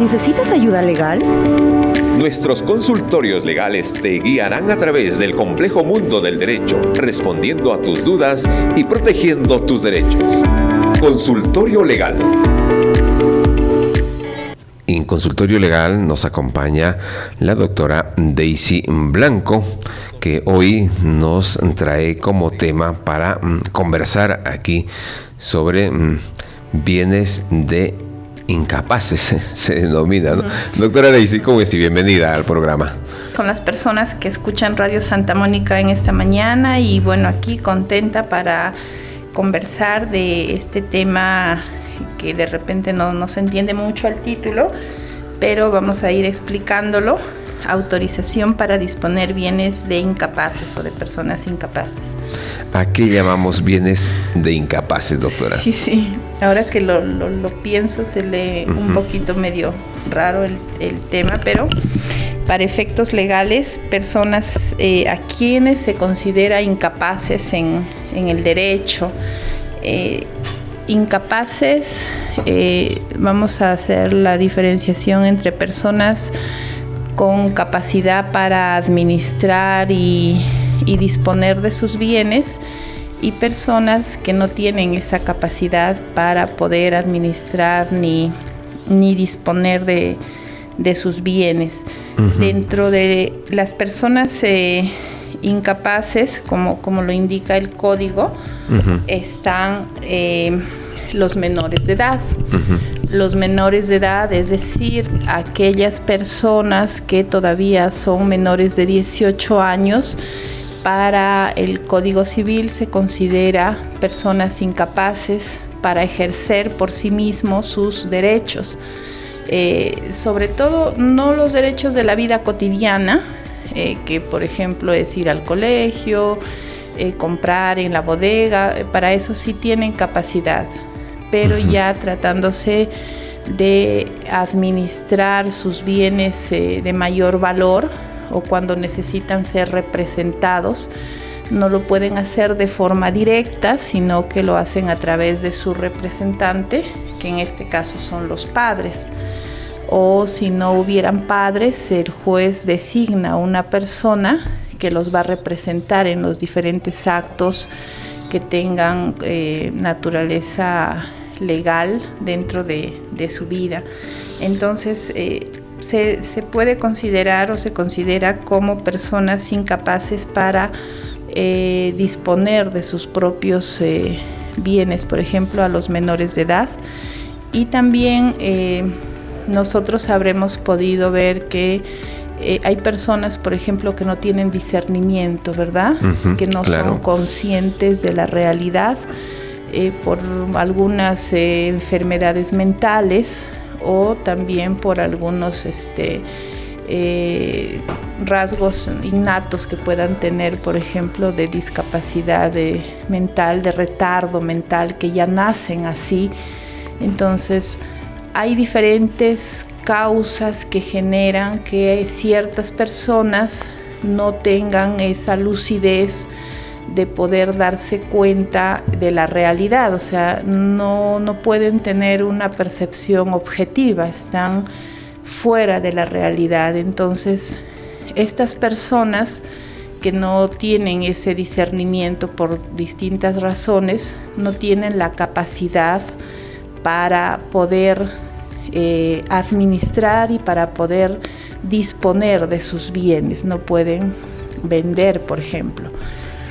¿Necesitas ayuda legal? Nuestros consultorios legales te guiarán a través del complejo mundo del derecho, respondiendo a tus dudas y protegiendo tus derechos. Consultorio Legal. En Consultorio Legal nos acompaña la doctora Daisy Blanco, que hoy nos trae como tema para conversar aquí sobre bienes de incapaces, se denomina, ¿no? Doctora Daisy, ¿cómo estás? Bienvenida al programa. Con las personas que escuchan Radio Santa Mónica en esta mañana y bueno, aquí contenta para conversar de este tema que de repente no se entiende mucho al título, pero vamos a ir explicándolo. Autorización para disponer bienes de incapaces o de personas incapaces. ¿A qué llamamos bienes de incapaces, doctora? Sí. Ahora que lo pienso, se lee un poquito medio raro el tema, pero para efectos legales, personas a quienes se considera incapaces en el derecho. Incapaces, vamos a hacer la diferenciación entre personas con capacidad para administrar y disponer de sus bienes y personas que no tienen esa capacidad para poder administrar ni disponer de sus bienes. Dentro de las personas incapaces, como lo indica el código, están los menores de edad. Los menores de edad, es decir, aquellas personas que todavía son menores de 18 años, para el Código Civil se considera personas incapaces para ejercer por sí mismos sus derechos. Sobre todo, no los derechos de la vida cotidiana, que por ejemplo es ir al colegio, comprar en la bodega, para eso sí tienen capacidad. Pero ya tratándose de administrar sus bienes de mayor valor o cuando necesitan ser representados, no lo pueden hacer de forma directa, sino que lo hacen a través de su representante, que en este caso son los padres. O si no hubieran padres, el juez designa una persona que los va a representar en los diferentes actos que tengan naturaleza legal dentro de su vida. Entonces se puede considerar o se considera como personas incapaces para disponer de sus propios bienes, por ejemplo, a los menores de edad. Y también nosotros habremos podido ver que hay personas, por ejemplo, que no tienen discernimiento, ¿verdad? Que no son conscientes de la realidad, por algunas enfermedades mentales o también por algunos rasgos innatos que puedan tener, por ejemplo, de discapacidad mental, de retardo mental, que ya nacen así. Entonces, hay diferentes causas que generan que ciertas personas no tengan esa lucidez de poder darse cuenta de la realidad, o sea, no pueden tener una percepción objetiva, están fuera de la realidad. Entonces, estas personas que no tienen ese discernimiento por distintas razones, no tienen la capacidad para poder administrar y para poder disponer de sus bienes, no pueden vender, por ejemplo.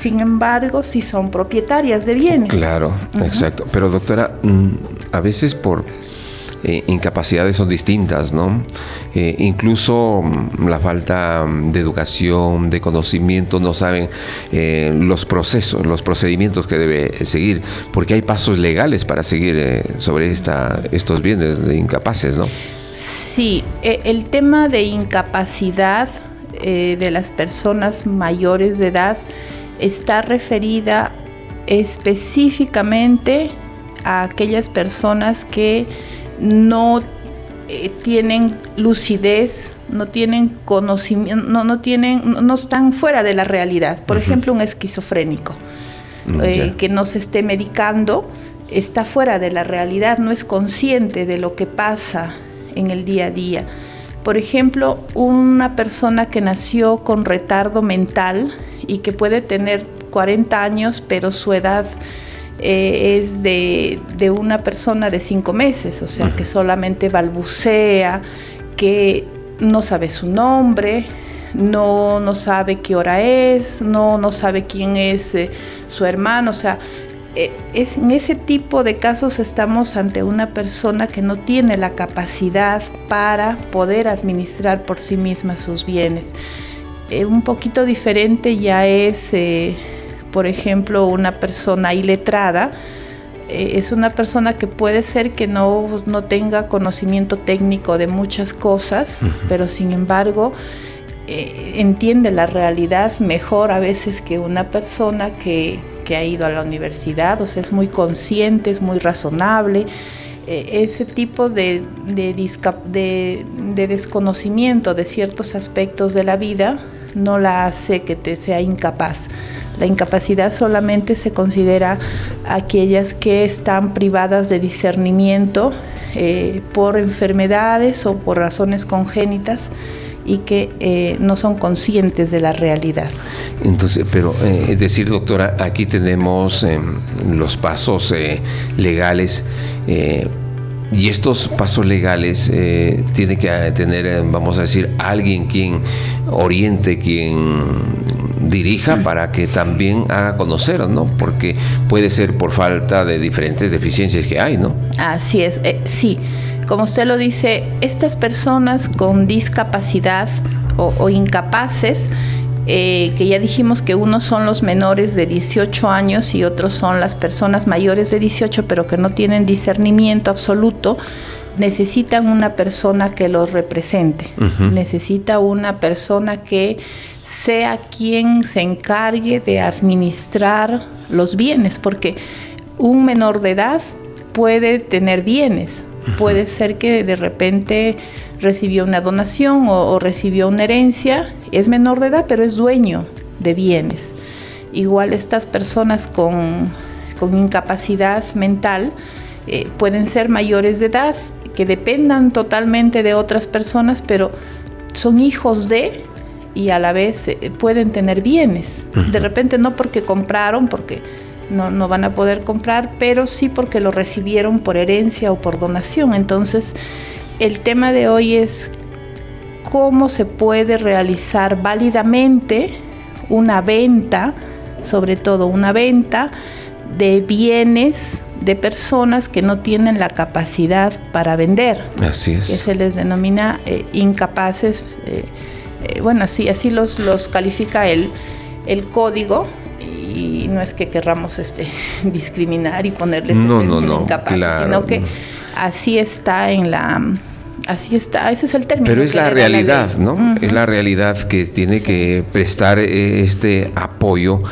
Sin embargo, sí son propietarias de bienes. Claro, exacto. Pero doctora, a veces por incapacidades son distintas, ¿no? Incluso la falta de educación, de conocimiento, no saben los procesos, los procedimientos que debe seguir, porque hay pasos legales para seguir sobre estos bienes de incapaces, ¿no? Sí, el tema de incapacidad de las personas mayores de edad está referida específicamente a aquellas personas que no tienen lucidez, no tienen conocimiento, no están fuera de la realidad. Por ejemplo, un esquizofrénico que no se esté medicando está fuera de la realidad, no es consciente de lo que pasa en el día a día. Por ejemplo, una persona que nació con retardo mental y que puede tener 40 años, pero su edad es de una persona de 5 meses, o sea, que solamente balbucea, que no sabe su nombre, no sabe qué hora es, no sabe quién es su hermano, o sea, en ese tipo de casos estamos ante una persona que no tiene la capacidad para poder administrar por sí misma sus bienes. Un poquito diferente ya es, por ejemplo, una persona iletrada. Es una persona que puede ser que no tenga conocimiento técnico de muchas cosas, pero sin embargo entiende la realidad mejor a veces que una persona que ha ido a la universidad, o sea, es muy consciente, es muy razonable. Ese tipo de desconocimiento de ciertos aspectos de la vida no la hace que te sea incapaz. La incapacidad solamente se considera aquellas que están privadas de discernimiento por enfermedades o por razones congénitas y que no son conscientes de la realidad. Entonces, pero es decir, doctora, aquí tenemos los pasos legales, y estos pasos legales tiene que tener, vamos a decir, alguien quien oriente, quien dirija para que también haga conocer, ¿no? Porque puede ser por falta de diferentes deficiencias que hay, ¿no? Así es, sí. Como usted lo dice, estas personas con discapacidad o incapaces, que ya dijimos que unos son los menores de 18 años y otros son las personas mayores de 18, pero que no tienen discernimiento absoluto, necesitan una persona que los represente. Necesita una persona que sea quien se encargue de administrar los bienes, porque un menor de edad puede tener bienes. Puede ser que de repente recibió una donación o recibió una herencia, es menor de edad, pero es dueño de bienes. Igual estas personas con incapacidad mental pueden ser mayores de edad, que dependan totalmente de otras personas, pero son hijos de, y a la vez pueden tener bienes. De repente no porque compraron, porque no van a poder comprar, pero sí porque lo recibieron por herencia o por donación. Entonces, el tema de hoy es cómo se puede realizar válidamente una venta, sobre todo una venta de bienes de personas que no tienen la capacidad para vender. Así es. Que se les denomina incapaces. Bueno, así los califica el código. Y no es que querramos discriminar y ponerles el término incapaz, claro, sino que así está ese es el término. Pero es la realidad, ¿no? Es la realidad que tiene que prestar este apoyo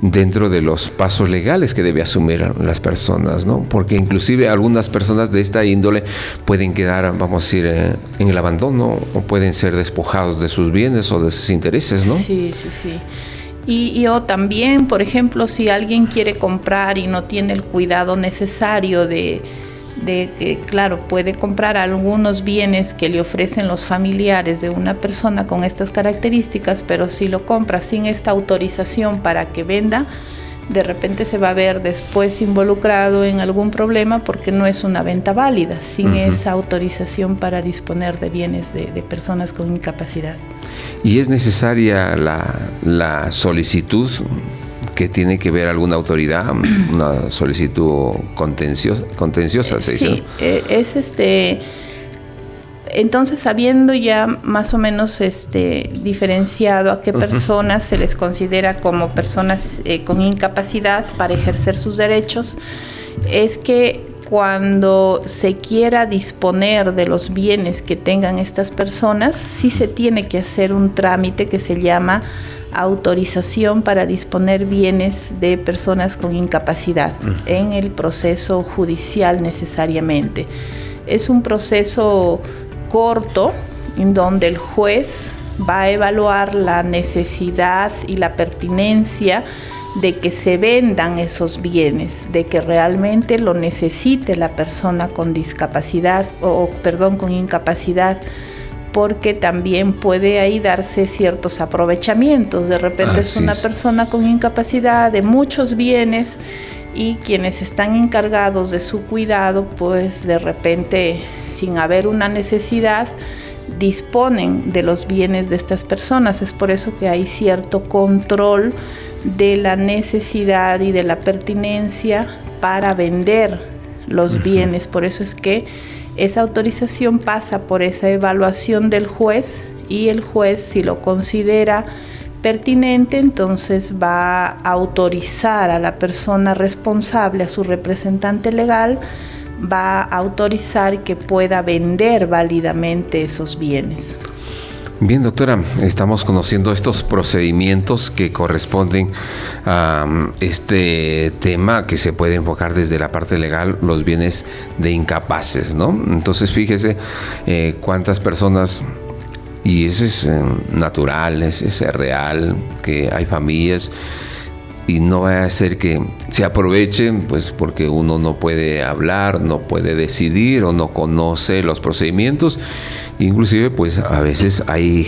dentro de los pasos legales que debe asumir las personas, ¿no? Porque inclusive algunas personas de esta índole pueden quedar, vamos a decir, en el abandono, o pueden ser despojados de sus bienes o de sus intereses, ¿no? Sí. Y o también, por ejemplo, si alguien quiere comprar y no tiene el cuidado necesario de que, claro, puede comprar algunos bienes que le ofrecen los familiares de una persona con estas características, pero si lo compra sin esta autorización para que venda, de repente se va a ver después involucrado en algún problema porque no es una venta válida, sin esa autorización para disponer de bienes de personas con incapacidad. ¿Y es necesaria la solicitud que tiene que ver alguna autoridad, una solicitud contenciosa? ¿Se dice? Sí, entonces, habiendo ya más o menos diferenciado a qué personas se les considera como personas con incapacidad para ejercer sus derechos, es que cuando se quiera disponer de los bienes que tengan estas personas, sí se tiene que hacer un trámite que se llama autorización para disponer bienes de personas con incapacidad en el proceso judicial necesariamente. Es un proceso corto en donde el juez va a evaluar la necesidad y la pertinencia de que se vendan esos bienes, de que realmente lo necesite la persona con discapacidad con incapacidad, porque también puede ahí darse ciertos aprovechamientos. De repente es una persona con incapacidad de muchos bienes y quienes están encargados de su cuidado, pues de repente, sin haber una necesidad, disponen de los bienes de estas personas. Es por eso que hay cierto control de la necesidad y de la pertinencia para vender los bienes. Por eso es que esa autorización pasa por esa evaluación del juez, y el juez, si lo considera pertinente, entonces va a autorizar a la persona responsable, a su representante legal, va a autorizar que pueda vender válidamente esos bienes. Bien, doctora, estamos conociendo estos procedimientos que corresponden a este tema que se puede enfocar desde la parte legal, los bienes de incapaces, ¿no? Entonces, fíjese cuántas personas, y eso es natural, es real, que hay familias, y no va a ser que se aprovechen, pues porque uno no puede hablar, no puede decidir o no conoce los procedimientos. Inclusive, pues a veces hay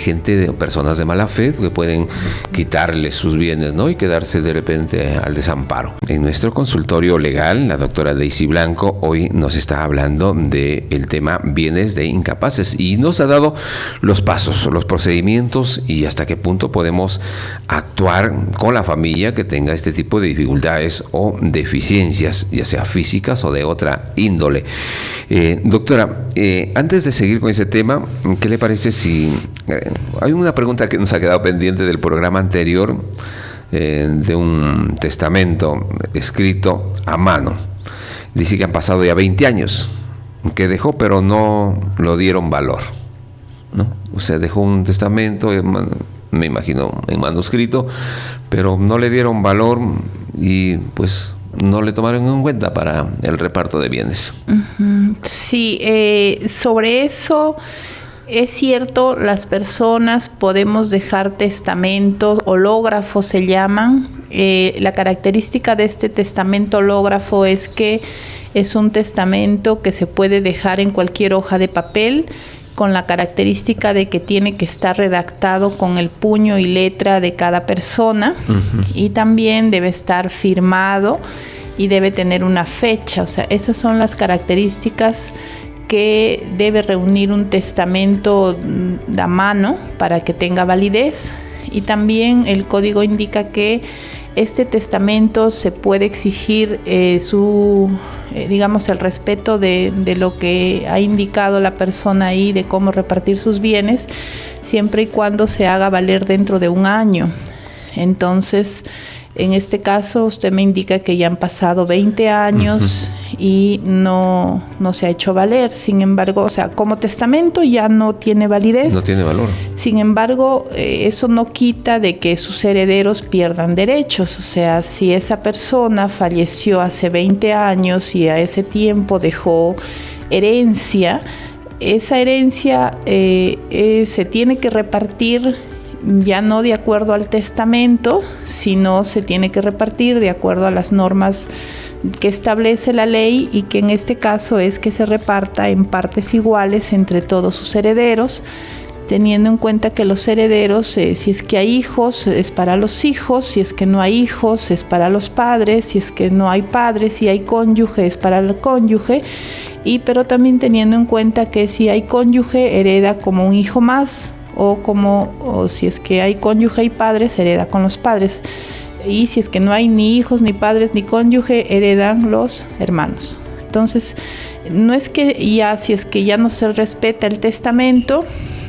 personas de mala fe que pueden quitarle sus bienes, ¿no? Y quedarse de repente al desamparo. En nuestro consultorio legal, la doctora Daisy Blanco hoy nos está hablando del tema bienes de incapaces y nos ha dado los pasos, los procedimientos y hasta qué punto podemos actuar con la familia que tenga este tipo de dificultades o deficiencias, ya sea físicas o de otra índole. Doctora, antes de seguir con ese tema, ¿qué le parece si hay una pregunta que nos ha quedado pendiente del programa anterior, de un testamento escrito a mano? Dice que han pasado ya 20 años que dejó, pero no lo dieron valor, ¿no? O sea, dejó un testamento, me imagino, en manuscrito, pero no le dieron valor y pues no le tomaron en cuenta para el reparto de bienes. Sí, sobre eso es cierto, las personas podemos dejar testamentos, hológrafos se llaman. La característica de este testamento hológrafo es que es un testamento que se puede dejar en cualquier hoja de papel, con la característica de que tiene que estar redactado con el puño y letra de cada persona, y también debe estar firmado y debe tener una fecha. O sea, esas son las características que debe reunir un testamento a mano para que tenga validez. Y también el código indica que este testamento se puede exigir digamos, el respeto de lo que ha indicado la persona ahí, de cómo repartir sus bienes, siempre y cuando se haga valer dentro de un año. Entonces, en este caso, usted me indica que ya han pasado 20 años y no se ha hecho valer. Sin embargo, o sea, como testamento ya no tiene validez. No tiene valor. Sin embargo, eso no quita de que sus herederos pierdan derechos. O sea, si esa persona falleció hace 20 años y a ese tiempo dejó herencia, esa herencia se tiene que repartir ya no de acuerdo al testamento, sino se tiene que repartir de acuerdo a las normas que establece la ley, y que en este caso es que se reparta en partes iguales entre todos sus herederos, teniendo en cuenta que los herederos, si es que hay hijos, es para los hijos; si es que no hay hijos, es para los padres; si es que no hay padres, si hay cónyuge, es para el cónyuge, pero también teniendo en cuenta que si hay cónyuge, hereda como un hijo más, o si es que hay cónyuge y padres, hereda con los padres, y si es que no hay ni hijos, ni padres, ni cónyuge, heredan los hermanos. Entonces, no es que si es que ya no se respeta el testamento,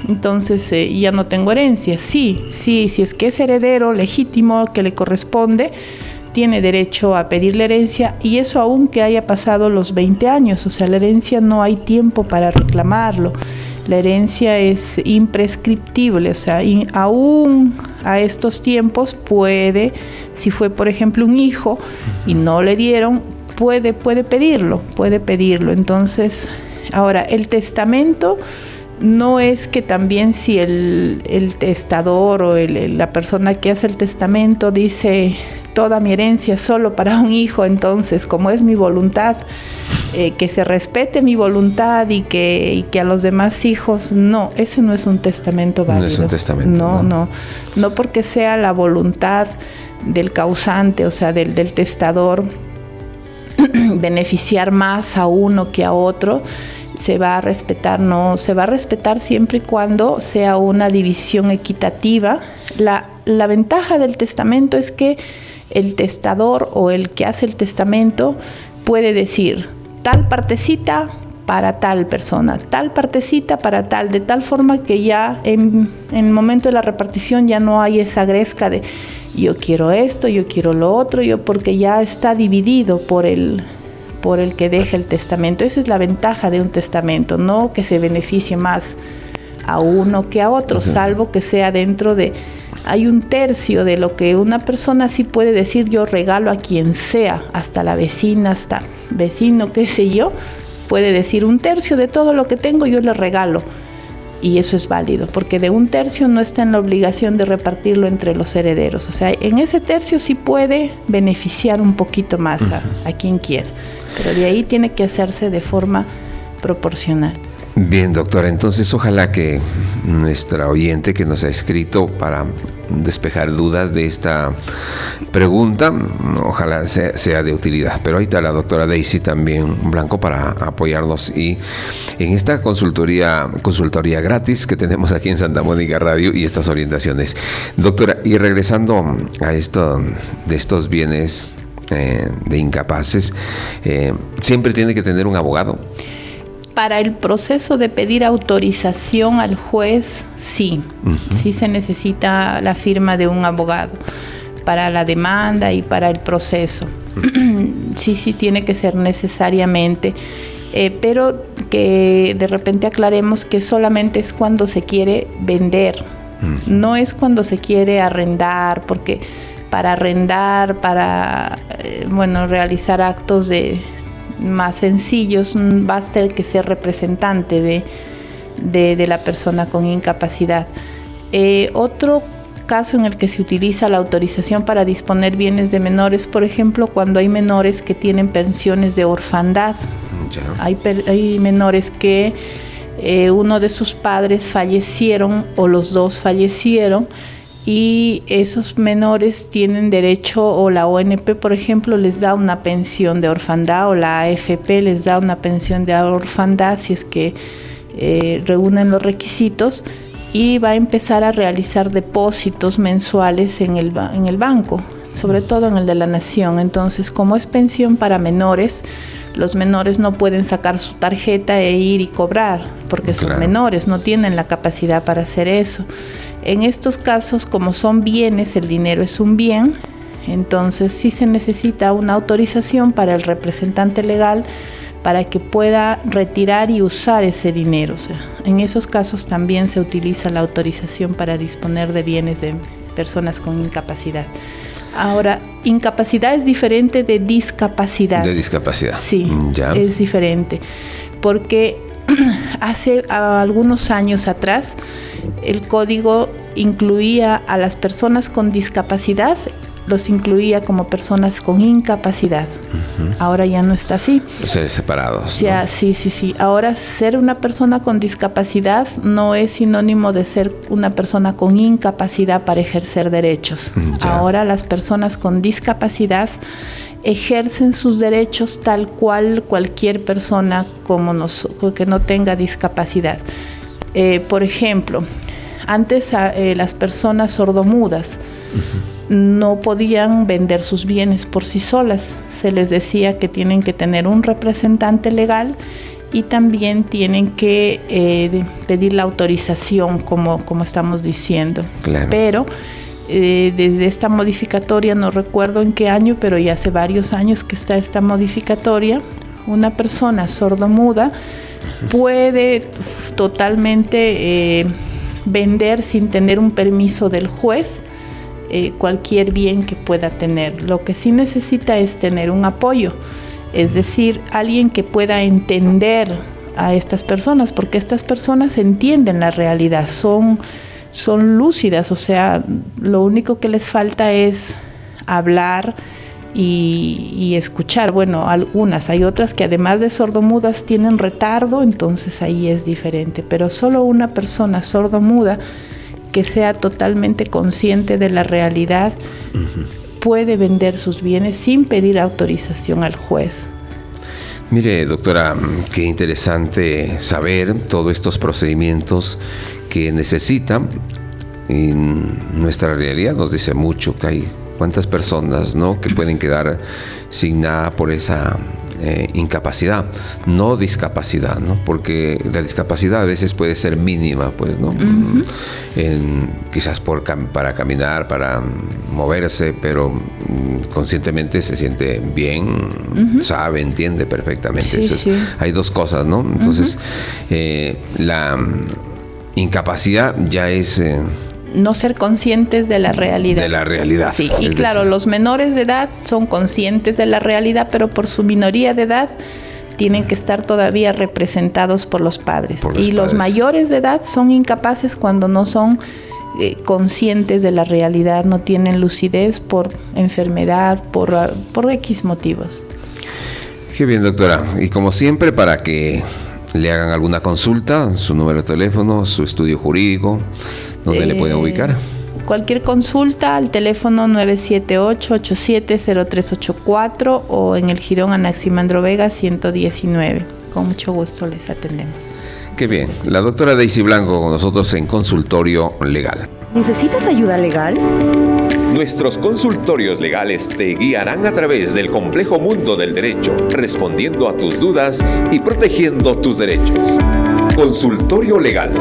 entonces ya no tengo herencia. Sí, si es que es heredero legítimo que le corresponde, tiene derecho a pedir la herencia, y eso aun que haya pasado los 20 años. O sea, la herencia no hay tiempo para reclamarlo. La herencia es imprescriptible, o sea, aún a estos tiempos puede, si fue por ejemplo un hijo y no le dieron, puede pedirlo. Entonces, ahora, el testamento no es que también si el testador o la persona que hace el testamento dice toda mi herencia solo para un hijo, entonces, como es mi voluntad, que se respete mi voluntad y que a los demás hijos, no, ese no es un testamento válido. No es un testamento. No porque sea la voluntad del causante, o sea, del testador, beneficiar más a uno que a otro, se va a respetar, no, se va a respetar siempre y cuando sea una división equitativa. La ventaja del testamento es que el testador o el que hace el testamento puede decir tal partecita para tal persona, tal partecita para tal, de tal forma que ya en el momento de la repartición ya no hay esa gresca de yo quiero esto, yo quiero lo otro, porque ya está dividido por el que deja el testamento. Esa es la ventaja de un testamento, no que se beneficie más a uno que a otro, salvo que sea dentro de... Hay un tercio de lo que una persona sí puede decir, yo regalo a quien sea, hasta la vecina, hasta vecino, qué sé yo, puede decir un tercio de todo lo que tengo yo le regalo. Y eso es válido, porque de un tercio no está en la obligación de repartirlo entre los herederos. O sea, en ese tercio sí puede beneficiar un poquito más a quien quiera, pero de ahí tiene que hacerse de forma proporcional. Bien, doctora, entonces ojalá que nuestra oyente que nos ha escrito para despejar dudas de esta pregunta, ojalá sea de utilidad. Pero ahí está la doctora Daisy también Blanco para apoyarnos y en esta consultoría gratis que tenemos aquí en Santa Mónica Radio y estas orientaciones. Doctora, y regresando a esto de estos bienes de incapaces, siempre tiene que tener un abogado. Para el proceso de pedir autorización al juez, sí, sí se necesita la firma de un abogado para la demanda y para el proceso. Sí tiene que ser necesariamente, pero que de repente aclaremos que solamente es cuando se quiere vender, no es cuando se quiere arrendar, porque para arrendar, para realizar actos más sencillos, basta el que sea representante de la persona con incapacidad. Otro caso en el que se utiliza la autorización para disponer bienes de menores, por ejemplo, cuando hay menores que tienen pensiones de orfandad. Hay menores que uno de sus padres fallecieron o los dos fallecieron, y esos menores tienen derecho, o la ONP, por ejemplo, les da una pensión de orfandad, o la AFP les da una pensión de orfandad si es que reúnen los requisitos, y va a empezar a realizar depósitos mensuales en el banco, sobre todo en el de la Nación. Entonces, como es pensión para menores, los menores no pueden sacar su tarjeta e ir y cobrar, porque son menores, no tienen la capacidad para hacer eso. En estos casos, como son bienes, el dinero es un bien, entonces sí se necesita una autorización para el representante legal para que pueda retirar y usar ese dinero. O sea, en esos casos también se utiliza la autorización para disponer de bienes de personas con incapacidad. Ahora, incapacidad es diferente de discapacidad. De discapacidad. Sí, es diferente, porque hace algunos años atrás el código incluía a las personas con discapacidad, los incluía como personas con incapacidad. Ahora ya no está así. Ser separados, ¿no? Sí. Ahora ser una persona con discapacidad no es sinónimo de ser una persona con incapacidad para ejercer derechos. Ahora las personas con discapacidad ejercen sus derechos tal cual cualquier persona que no tenga discapacidad. Por ejemplo, antes las personas sordomudas no podían vender sus bienes por sí solas. Se les decía que tienen que tener un representante legal y también tienen que pedir la autorización, como estamos diciendo. Claro. Pero desde esta modificatoria, no recuerdo en qué año, pero ya hace varios años que está esta modificatoria, una persona sordomuda puede totalmente vender sin tener un permiso del juez cualquier bien que pueda tener. Lo que sí necesita es tener un apoyo, es decir, alguien que pueda entender a estas personas, porque estas personas entienden la realidad, son lúcidas, o sea, lo único que les falta es hablar y escuchar. Bueno, algunas, hay otras que además de sordomudas tienen retardo, entonces ahí es diferente, pero solo una persona sordomuda que sea totalmente consciente de la realidad puede vender sus bienes sin pedir autorización al juez. Mire, doctora, qué interesante saber todos estos procedimientos que necesitan. En nuestra realidad nos dice mucho que hay cuántas personas, ¿no?, que pueden quedar sin nada por esa incapacidad, no discapacidad, ¿no? Porque la discapacidad a veces puede ser mínima, pues, ¿no? Quizás para caminar, para moverse, pero conscientemente se siente bien, sabe, entiende perfectamente. Sí. Hay dos cosas, ¿no? Entonces, la incapacidad ya es... no ser conscientes de la realidad. De la realidad. Sí, y claro, los menores de edad son conscientes de la realidad, pero por su minoría de edad tienen que estar todavía representados por los padres. Los mayores de edad son incapaces cuando no son conscientes de la realidad, no tienen lucidez por enfermedad, por X motivos. Qué bien, doctora. Y como siempre, para que le hagan alguna consulta, su número de teléfono, su estudio jurídico, ¿dónde le pueden ubicar? Cualquier consulta al teléfono 978-870384 o en el Jirón Anaximandro Vega 119. Con mucho gusto les atendemos. Qué bien. La doctora Daisy Blanco con nosotros en Consultorio Legal. ¿Necesitas ayuda legal? Nuestros consultorios legales te guiarán a través del complejo mundo del derecho, respondiendo a tus dudas y protegiendo tus derechos. Consultorio Legal.